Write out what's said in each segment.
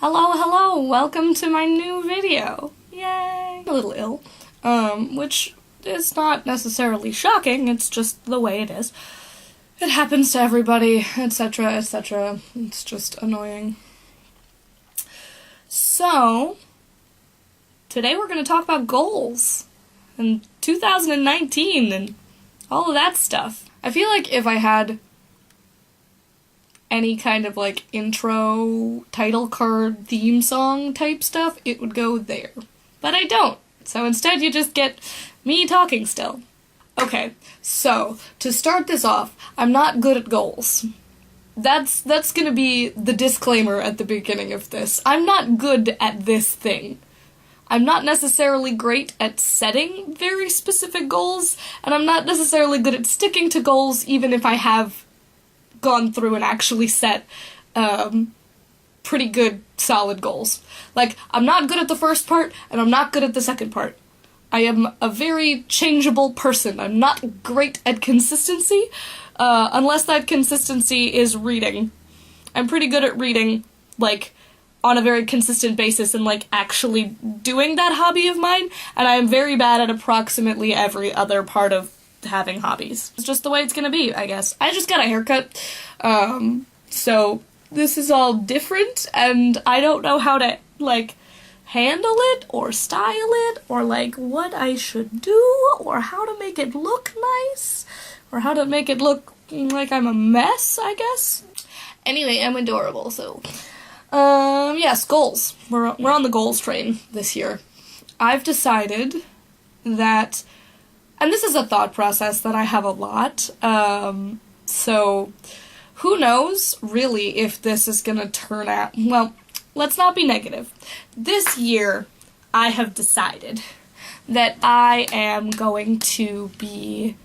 Hello, hello, welcome to my new video. Yay! A little ill, which is not necessarily shocking, it's just the way it is. It happens to everybody, etc., etc. It's just annoying. So, today we're going to talk about goals, and 2019, and all of that stuff. I feel like if I had any kind of like intro, title card, theme song type stuff, it would go there. But I don't. So instead you just get me talking still. Okay, so to start this off, I'm not good at goals. That's gonna be the disclaimer at the beginning of this. I'm not good at this thing. I'm not necessarily great at setting very specific goals, and I'm not necessarily good at sticking to goals even if I have gone through and actually set pretty good, solid goals. Like, I'm not good at the first part, and I'm not good at the second part. I am a very changeable person. I'm not great at consistency, unless that consistency is reading. I'm pretty good at reading, like, on a very consistent basis and, like, actually doing that hobby of mine, and I am very bad at approximately every other part of having hobbies. It's just the way it's gonna be, I guess. I just got a haircut, so this is all different, and I don't know how to, like, handle it, or style it, or, like, what I should do, or how to make it look nice, or how to make it look like I'm a mess, I guess. Anyway, I'm adorable, so, yes, goals. We're on the goals train this year. I've decided that, and this is a thought process that I have a lot, so who knows, really, if this is gonna turn out, well, let's not be negative. This year, I have decided that I am going to be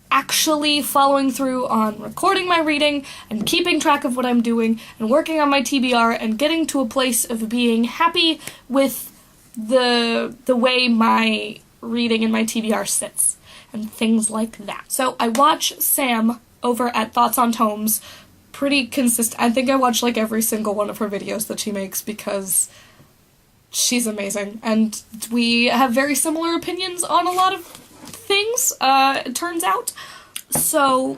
actually following through on recording my reading and keeping track of what I'm doing and working on my TBR and getting to a place of being happy with the way my reading in my TBR sits, and things like that. So I watch Sam over at Thoughts on Tomes pretty consistent. I think I watch like every single one of her videos that she makes because she's amazing, and we have very similar opinions on a lot of things, it turns out. So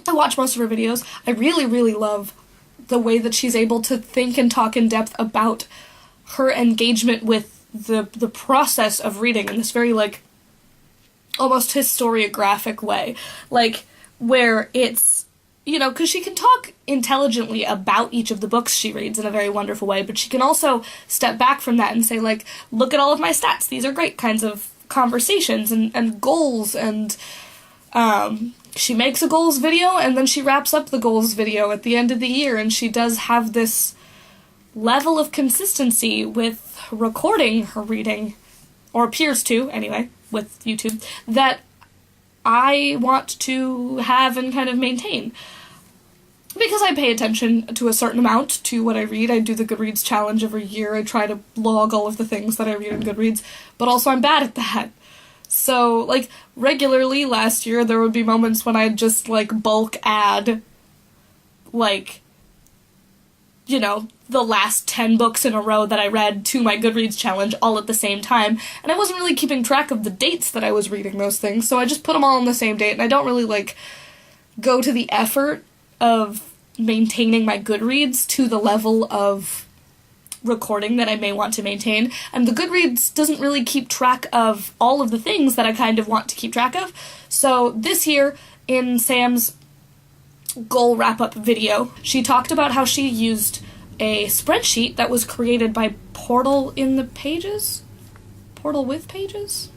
I watch most of her videos. I really, really love the way that she's able to think and talk in depth about her engagement with the process of reading in this very, like, almost historiographic way. Like, where it's, you know, because she can talk intelligently about each of the books she reads in a very wonderful way, but she can also step back from that and say, like, look at all of my stats, these are great kinds of conversations and goals, and she makes a goals video, and then she wraps up the goals video at the end of the year, and she does have this level of consistency with recording her reading, or appears to, anyway, with YouTube, that I want to have and kind of maintain. Because I pay attention to a certain amount to what I read. I do the Goodreads challenge every year. I try to log all of the things that I read in Goodreads, but also I'm bad at that. So, like, regularly last year there would be moments when I'd just, like, bulk add, like, you know, the last 10 books in a row that I read to my Goodreads challenge all at the same time, and I wasn't really keeping track of the dates that I was reading those things, so I just put them all on the same date, and I don't really, like, go to the effort of maintaining my Goodreads to the level of recording that I may want to maintain, and the Goodreads doesn't really keep track of all of the things that I kind of want to keep track of. So this year, in Sam's goal wrap-up video, she talked about how she used a spreadsheet that was created by Portal in the Pages? Portal with Pages?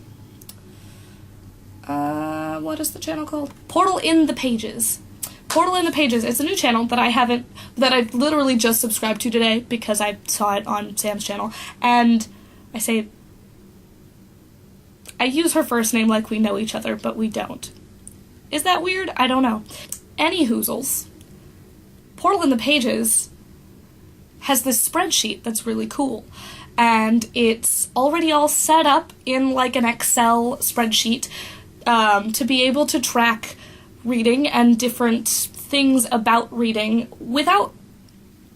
What is the channel called? Portal in the Pages. Portal in the Pages. It's a new channel that I literally just subscribed to today because I saw it on Sam's channel, and I use her first name like we know each other, but we don't. Is that weird? I don't know. Any hoozles. Portal in the Pages has this spreadsheet that's really cool, and it's already all set up in like an Excel spreadsheet to be able to track reading and different things about reading without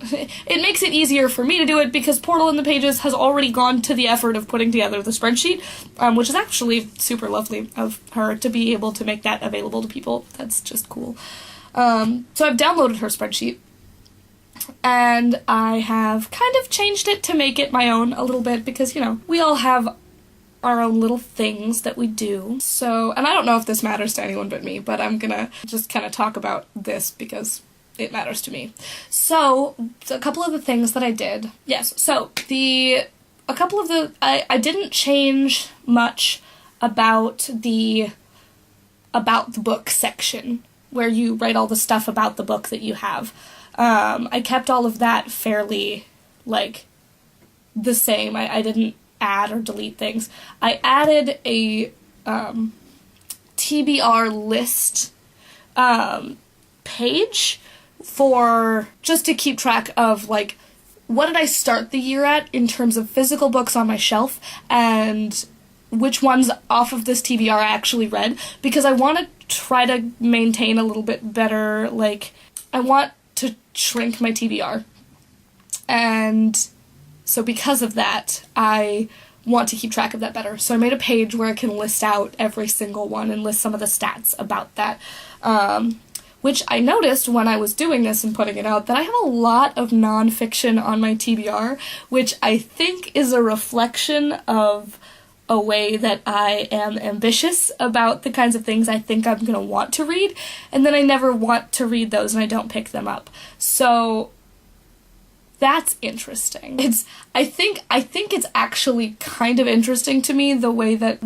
it makes it easier for me to do it because Portal in the Pages has already gone to the effort of putting together the spreadsheet, which is actually super lovely of her to be able to make that available to people. That's just cool. So I've downloaded her spreadsheet, and I have kind of changed it to make it my own a little bit because, you know, we all have our own little things that we do. So, and I don't know if this matters to anyone but me, but I'm gonna just kind of talk about this because it matters to me. So, a couple of the things that I did. Yes, so I didn't change much about the book section where you write all the stuff about the book that you have. I kept all of that fairly, like, the same. I didn't add or delete things. I added a TBR list page for just to keep track of, like, what did I start the year at in terms of physical books on my shelf and which ones off of this TBR I actually read, because I want to try to maintain a little bit better, like, I want to shrink my TBR. And so because of that, I want to keep track of that better. So I made a page where I can list out every single one and list some of the stats about that. Which I noticed when I was doing this and putting it out that I have a lot of nonfiction on my TBR, which I think is a reflection of a way that I am ambitious about the kinds of things I think I'm going to want to read, and then I never want to read those and I don't pick them up. So that's interesting. I think it's actually kind of interesting to me the way that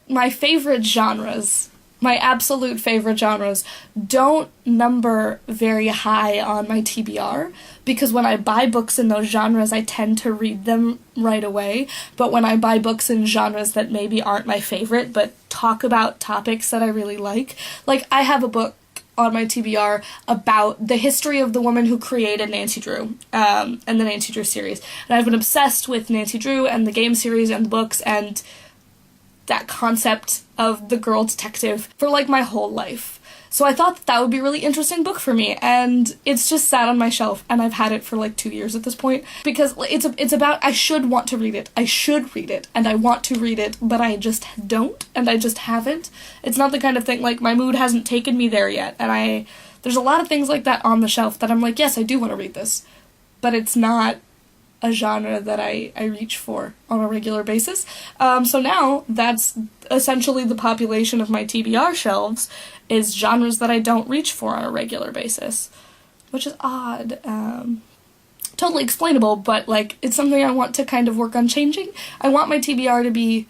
my favorite genres, my absolute favorite genres, don't number very high on my TBR, because when I buy books in those genres, I tend to read them right away. But when I buy books in genres that maybe aren't my favorite, but talk about topics that I really like I have a book on my TBR about the history of the woman who created Nancy Drew, and the Nancy Drew series. And I've been obsessed with Nancy Drew and the game series and the books and that concept of the girl detective for, like, my whole life. So I thought that would be a really interesting book for me, and it's just sat on my shelf, and I've had it for, like, 2 years at this point, because it's about, I should want to read it. I should read it, and I want to read it, but I just don't, and I just haven't. It's not the kind of thing, like, my mood hasn't taken me there yet, and there's a lot of things like that on the shelf that I'm like, yes, I do want to read this, but it's not a genre that I reach for on a regular basis. So now that's essentially the population of my TBR shelves, is genres that I don't reach for on a regular basis, which is odd. Totally explainable, but, like, it's something I want to kind of work on changing. I want my TBR to be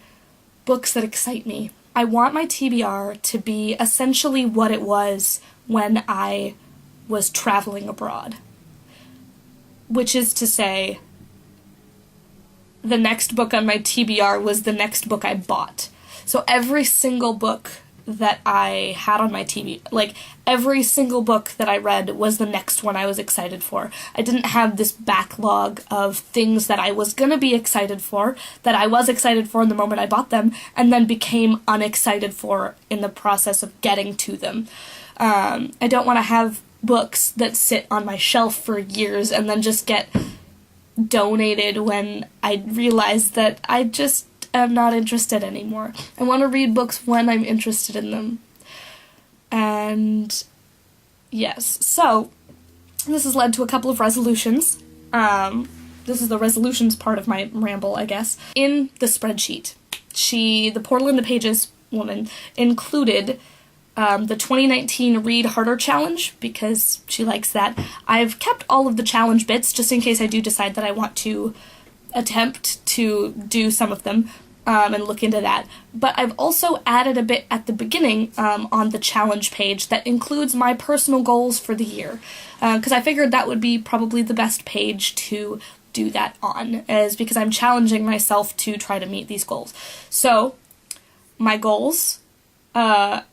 books that excite me. I want my TBR to be essentially what it was when I was traveling abroad, which is to say, the next book on my TBR was the next book I bought. So every single book that I had on my every single book that I read was the next one I was excited for. I didn't have this backlog of things that I was gonna be excited for, that I was excited for in the moment I bought them, and then became unexcited for in the process of getting to them. I don't want to have books that sit on my shelf for years and then just get donated when I realize that I just am not interested anymore. I want to read books when I'm interested in them. And yes, so this has led to a couple of resolutions. This is the resolutions part of my ramble, I guess. In the spreadsheet, the Portal in the Pages woman included the 2019 Read Harder Challenge, because she likes that. I've kept all of the challenge bits, just in case I do decide that I want to attempt to do some of them, and look into that. But I've also added a bit at the beginning on the challenge page that includes my personal goals for the year, because I figured that would be probably the best page to do that on, is because I'm challenging myself to try to meet these goals. So, my goals are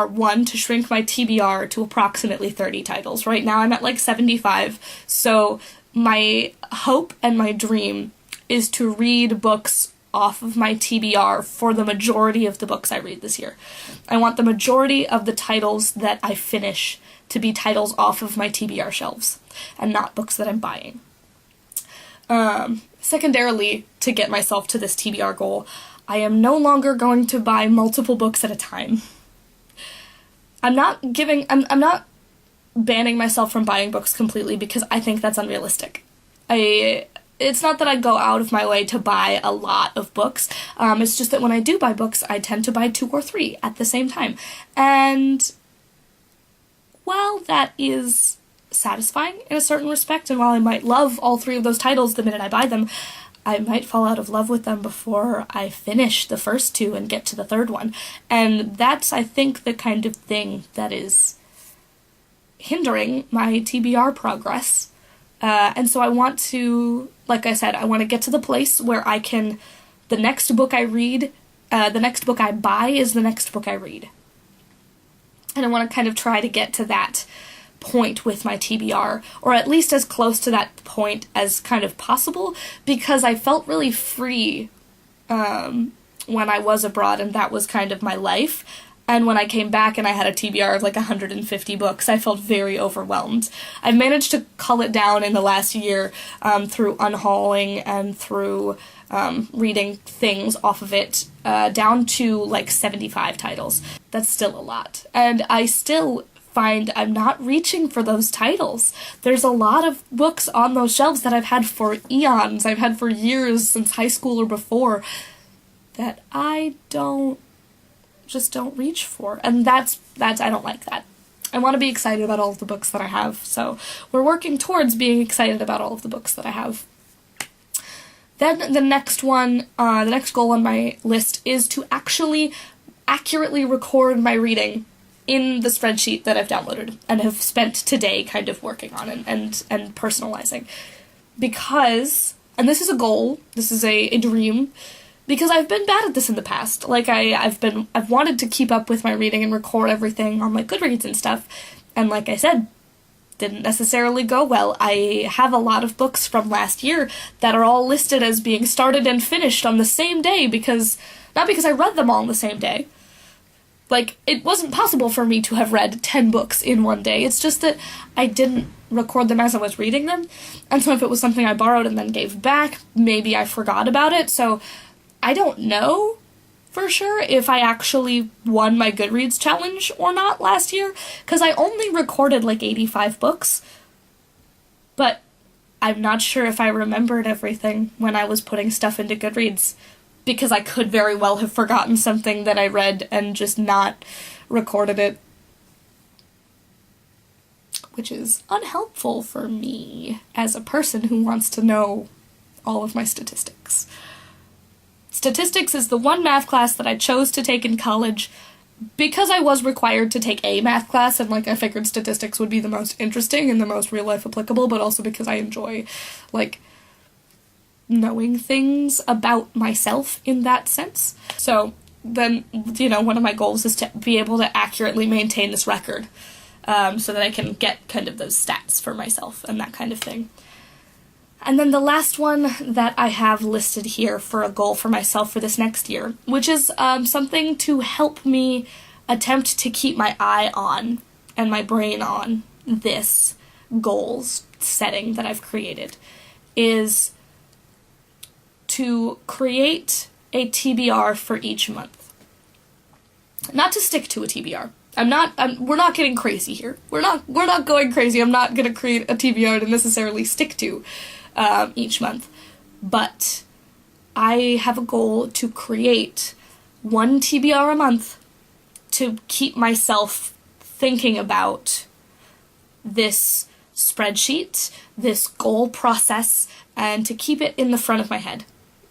1, to shrink my TBR to approximately 30 titles. Right now I'm at like 75, so my hope and my dream is to read books off of my TBR for the majority of the books I read this year. I want the majority of the titles that I finish to be titles off of my TBR shelves and not books that I'm buying. Secondarily, to get myself to this TBR goal, I am no longer going to buy multiple books at a time. I'm not banning myself from buying books completely because I think that's unrealistic. It's not that I go out of my way to buy a lot of books. It's just that when I do buy books, I tend to buy 2 or 3 at the same time. And while that is satisfying in a certain respect, and while I might love all 3 of those titles the minute I buy them, I might fall out of love with them before I finish the first 2 and get to the 3rd one. And that's, I think, the kind of thing that is hindering my TBR progress. And so I want to, like I said, I want to get to the place where I can, the next book I buy is the next book I read. And I want to kind of try to get to that point with my TBR, or at least as close to that point as kind of possible, because I felt really free when I was abroad and that was kind of my life. And when I came back and I had a TBR of like 150 books, I felt very overwhelmed. I've managed to cull it down in the last year through unhauling and through reading things off of it down to like 75 titles. That's still a lot. And I still find I'm not reaching for those titles. There's a lot of books on those shelves that I've had for eons, I've had for years since high school or before, that I just don't reach for. And that's I don't like that. I want to be excited about all of the books that I have, so we're working towards being excited about all of the books that I have. Then the next one, the next goal on my list is to actually accurately record my reading in the spreadsheet that I've downloaded and have spent today kind of working on and personalizing. Because, and this is a goal, this is a dream, because I've been bad at this in the past. Like, I've wanted to keep up with my reading and record everything on my Goodreads and stuff, and like I said, didn't necessarily go well. I have a lot of books from last year that are all listed as being started and finished on the same day not because I read them all on the same day. Like, it wasn't possible for me to have read 10 books in one day. It's just that I didn't record them as I was reading them. And so if it was something I borrowed and then gave back, maybe I forgot about it. So I don't know for sure if I actually won my Goodreads challenge or not last year, because I only recorded like 85 books. But I'm not sure if I remembered everything when I was putting stuff into Goodreads, because I could very well have forgotten something that I read and just not recorded it. Which is unhelpful for me as a person who wants to know all of my statistics. Statistics is the one math class that I chose to take in college because I was required to take a math class, and like I figured statistics would be the most interesting and the most real life applicable, but also because I enjoy like knowing things about myself in that sense. So then, one of my goals is to be able to accurately maintain this record so that I can get kind of those stats for myself and that kind of thing. And then the last one that I have listed here for a goal for myself for this next year, which is something to help me attempt to keep my eye on and my brain on this goals setting that I've created, is to create a TBR for each month. Not to stick to a TBR. We're not getting crazy here. We're not going crazy. I'm not gonna create a TBR to necessarily stick to each month. But I have a goal to create one TBR a month to keep myself thinking about this spreadsheet, this goal process, and to keep it in the front of my head.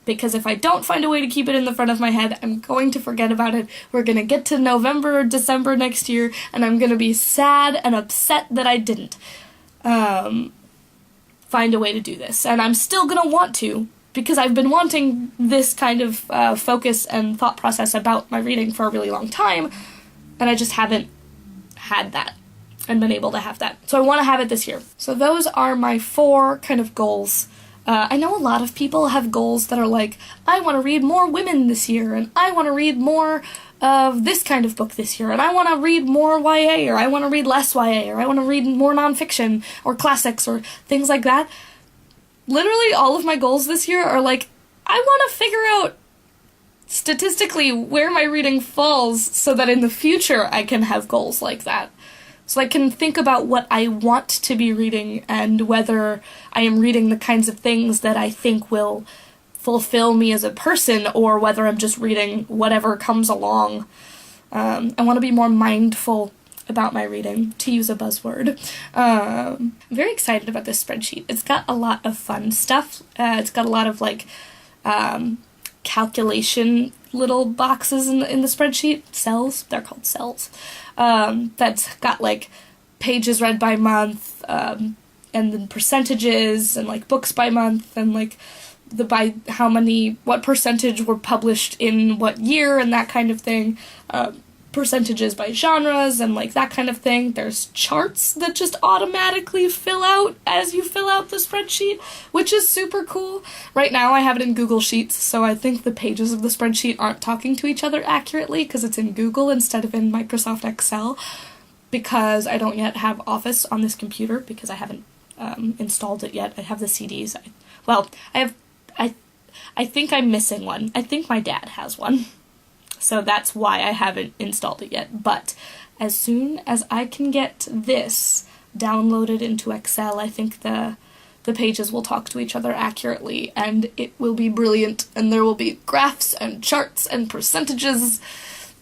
Because if I don't find a way to keep it in the front of my head, I'm going to forget about it. We're going to get to November or December next year, and I'm going to be sad and upset that I didn't find a way to do this. And I'm still going to want to, because I've been wanting this kind of focus and thought process about my reading for a really long time, and I just haven't had that and been able to have that. So I want to have it this year. So those are my 4 kind of goals. I know a lot of people have goals that are like, I want to read more women this year, and I want to read more of this kind of book this year, and I want to read more YA, or I want to read less YA, or I want to read more nonfiction, or classics, or things like that. Literally all of my goals this year are like, I want to figure out statistically where my reading falls so that in the future I can have goals like that. So I can think about what I want to be reading and whether I am reading the kinds of things that I think will fulfill me as a person, or whether I'm just reading whatever comes along. I want to be more mindful about my reading, to use a buzzword. I'm very excited about this spreadsheet. It's got a lot of fun stuff. It's got a lot of like calculation little boxes in the spreadsheet. Cells, they're called cells. That's got like pages read by month, and then percentages, and like books by month, and like by what percentage were published in what year, and that kind of thing. Percentages by genres, and like that kind of thing. There's charts that just automatically fill out as you fill out the spreadsheet, which is super cool. Right now I have it in Google Sheets, so I think the pages of the spreadsheet aren't talking to each other accurately because it's in Google instead of in Microsoft Excel, because I don't yet have Office on this computer because I haven't installed it yet. I have the CDs. I think I'm missing one. I think my dad has one. So that's why I haven't installed it yet. But as soon as I can get this downloaded into Excel, I think the pages will talk to each other accurately, and it will be brilliant, and there will be graphs and charts and percentages,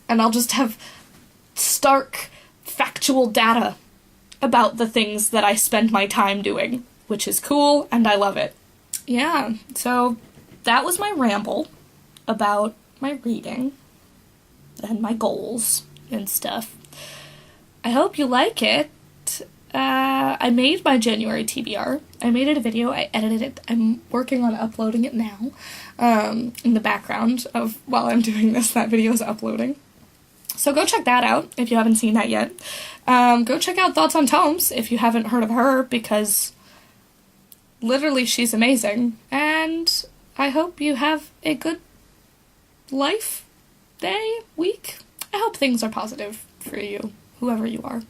and I'll just have stark, factual data about the things that I spend my time doing, which is cool, and I love it. Yeah, so that was my ramble about my reading and my goals and stuff. I hope you like it. I made my January TBR. I made it a video. I edited it. I'm working on uploading it now. In the background of while I'm doing this, that video is uploading. So go check that out if you haven't seen that yet. Go check out Thoughts on Tomes if you haven't heard of her, because literally she's amazing. And I hope you have a good life, day, week. I hope things are positive for you, whoever you are.